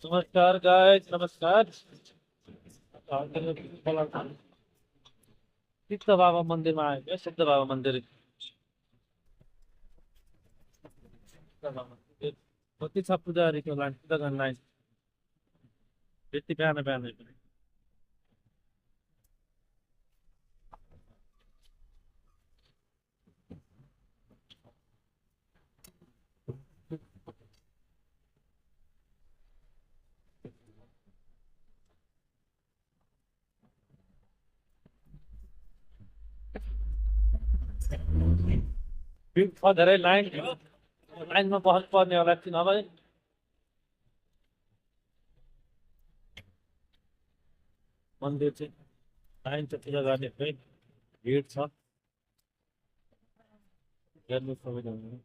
नमस्कार गाइस, नमस्कार। सिद्ध बाबा मन्दिरमा आयो क्या? सिद्ध बाबा मन्दिर, सिद्ध बाबा मन्दिर। कति छ पुजारीको लाइन, पूजा गर्न लाइन यति बिहान बिहानै पनि। भिड छ धेरै, लाइन थियो। लाइनमा बस्नु पर्ने होला कि नभए मन्दिर चाहिँ लाइन चाहिँ पूजा गर्ने है। भिड छ, हेर्नु सबैजना।